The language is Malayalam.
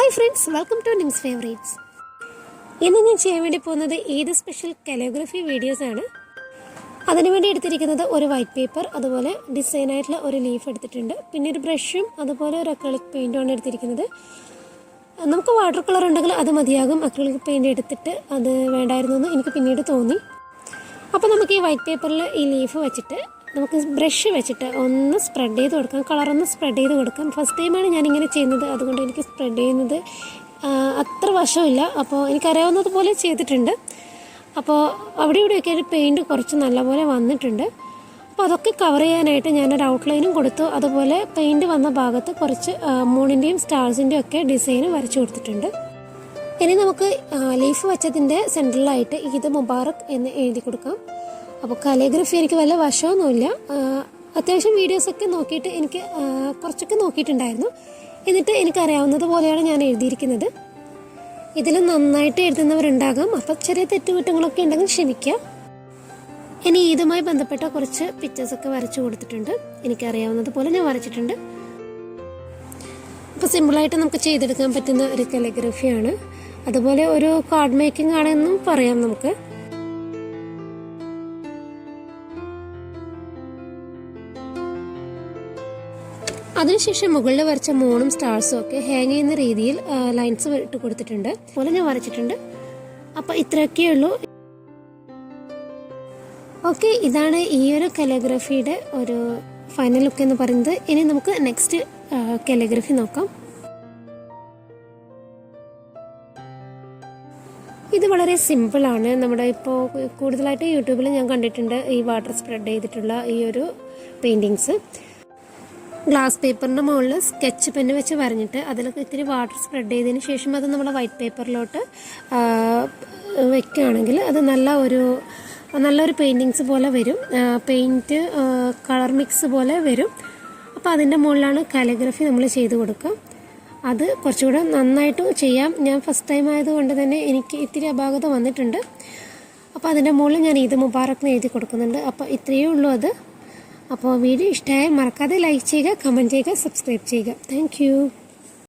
Hi friends, welcome to Nims favourites. ഇന്ന് ഞാൻ ചെയ്യാൻ വേണ്ടി പോകുന്നത് ഈദ് സ്പെഷ്യൽ കാലിയോഗ്രഫി വീഡിയോസാണ്. അതിനുവേണ്ടി എടുത്തിരിക്കുന്നത് ഒരു വൈറ്റ് പേപ്പർ, അതുപോലെ ഡിസൈനായിട്ടുള്ള ഒരു ലീഫ് എടുത്തിട്ടുണ്ട്. പിന്നെ ഒരു ബ്രഷും അതുപോലെ ഒരു അക്രിലിക് പെയിൻറ്റുമാണ് എടുത്തിരിക്കുന്നത്. നമുക്ക് വാട്ടർ കളർ ഉണ്ടെങ്കിൽ അത് മതിയാകും. അക്രിലിക് പെയിൻറ്റ് എടുത്തിട്ട് അത് വേണ്ടായിരുന്നു എന്ന് എനിക്ക് പിന്നീട് തോന്നി. അപ്പോൾ നമുക്ക് ഈ വൈറ്റ് പേപ്പറിൽ ഈ ലീഫ് വെച്ചിട്ട് നമുക്ക് ബ്രഷ് വെച്ചിട്ട് ഒന്ന് സ്പ്രെഡ് ചെയ്ത് കൊടുക്കാം, കളറൊന്ന് സ്പ്രെഡ് ചെയ്ത് കൊടുക്കാം. ഫസ്റ്റ് ടൈമാണ് ഞാനിങ്ങനെ ചെയ്യുന്നത്, അതുകൊണ്ട് എനിക്ക് സ്പ്രെഡ് ചെയ്യുന്നത് അത്ര വശമില്ല. അപ്പോൾ എനിക്കറിയാവുന്നതുപോലെ ചെയ്തിട്ടുണ്ട്. അപ്പോൾ അവിടെ ഇവിടെയൊക്കെ ഒരു പെയിൻറ്റ് കുറച്ച് നല്ലപോലെ വന്നിട്ടുണ്ട്. അപ്പോൾ അതൊക്കെ കവർ ചെയ്യാനായിട്ട് ഞാനൊരു ഔട്ട്ലൈനും കൊടുത്തു. അതുപോലെ പെയിൻറ്റ് വന്ന ഭാഗത്ത് കുറച്ച് മൂണിൻ്റെയും സ്റ്റാർസിൻ്റെയും ഒക്കെ ഡിസൈൻ വരച്ചു കൊടുത്തിട്ടുണ്ട്. ഇനി നമുക്ക് ലീഫ് വെച്ചതിൻ്റെ സെൻറ്ററിലായിട്ട് ഈദ് മുബാറക് എന്ന് എഴുതി കൊടുക്കാം. അപ്പോൾ കാലിയോഗ്രഫി എനിക്ക് വല്ല വശമൊന്നുമില്ല. അത്യാവശ്യം വീഡിയോസൊക്കെ നോക്കിയിട്ട് എനിക്ക് കുറച്ചൊക്കെ നോക്കിയിട്ടുണ്ടായിരുന്നു. എന്നിട്ട് എനിക്കറിയാവുന്നത് പോലെയാണ് ഞാൻ എഴുതിയിരിക്കുന്നത്. ഇതിൽ നന്നായിട്ട് എഴുതുന്നവരുണ്ടാകാം, അപ്പോൾ ചെറിയ തെറ്റുകുറ്റങ്ങളൊക്കെ ഉണ്ടെങ്കിൽ ക്ഷമിക്കുക. ഇനി ഇതുമായി ബന്ധപ്പെട്ട കുറച്ച് പിക്ചേഴ്സൊക്കെ വരച്ചു കൊടുത്തിട്ടുണ്ട്. എനിക്കറിയാവുന്നത് പോലെ ഞാൻ വരച്ചിട്ടുണ്ട്. അപ്പോൾ സിമ്പിളായിട്ട് നമുക്ക് ചെയ്തെടുക്കാൻ പറ്റുന്ന ഒരു കാലിയോഗ്രഫിയാണ്. അതുപോലെ ഒരു കാർഡ് മേക്കിംഗ് ആണെന്നും പറയാം നമുക്ക്. അതിനുശേഷം മുകളിൽ വരച്ച മൂണും സ്റ്റാർസും ഒക്കെ ഹാങ് ചെയ്യുന്ന രീതിയിൽ ലൈൻസ് ഇട്ട് കൊടുത്തിട്ടുണ്ട്. അതുപോലെ ഞാൻ വരച്ചിട്ടുണ്ട്. അപ്പോൾ ഇത്രയൊക്കെ ഉള്ളൂ. ഓക്കെ, ഇതാണ് ഈ ഒരു കാലിയോഗ്രഫിയുടെ ഒരു ഫൈനൽ ലുക്ക് എന്ന് പറയുന്നത്. ഇനി നമുക്ക് നെക്സ്റ്റ് കാലിയോഗ്രഫി നോക്കാം. ഇത് വളരെ സിമ്പിളാണ്. നമ്മുടെ ഇപ്പോൾ കൂടുതലായിട്ട് യൂട്യൂബിൽ ഞാൻ കണ്ടിട്ടുണ്ട് ഈ വാട്ടർ സ്പ്രെഡ് ചെയ്തിട്ടുള്ള ഈ ഒരു പെയിൻറ്റിങ്സ്. ഗ്ലാസ് പേപ്പറിൻ്റെ മുകളിൽ സ്കെച്ച് പെന്ന് വെച്ച് വരഞ്ഞിട്ട് അതിലൊക്കെ ഇത്തിരി വാട്ടർ സ്പ്രെഡ് ചെയ്തതിന് ശേഷം അത് നമ്മൾ വൈറ്റ് പേപ്പറിലോട്ട് വെക്കുകയാണെങ്കിൽ അത് നല്ലൊരു പെയിൻറ്റിങ്സ് പോലെ വരും. പെയിൻറ്റ് കളർ മിക്സ് പോലെ വരും. അപ്പോൾ അതിൻ്റെ മുകളിലാണ് കാലിയോഗ്രഫി നമ്മൾ ചെയ്ത് കൊടുക്കുക. അത് കുറച്ചുകൂടെ നന്നായിട്ട് ചെയ്യാം. ഞാൻ ഫസ്റ്റ് ടൈം ആയതുകൊണ്ട് തന്നെ എനിക്ക് ഇത്തിരി അപാകത വന്നിട്ടുണ്ട്. അപ്പോൾ അതിൻ്റെ മുകളിൽ ഞാൻ ഈദ് മുബാറക് എഴുതി കൊടുക്കുന്നുണ്ട്. അപ്പോൾ ഇത്രയേ ഉള്ളൂ അത്. അപ്പോൾ വീഡിയോ ഇഷ്ടമായി മറക്കാതെ ലൈക്ക് ചെയ്യുക, കമൻറ്റ് ചെയ്യുക, സബ്സ്ക്രൈബ് ചെയ്യുക. Thank you.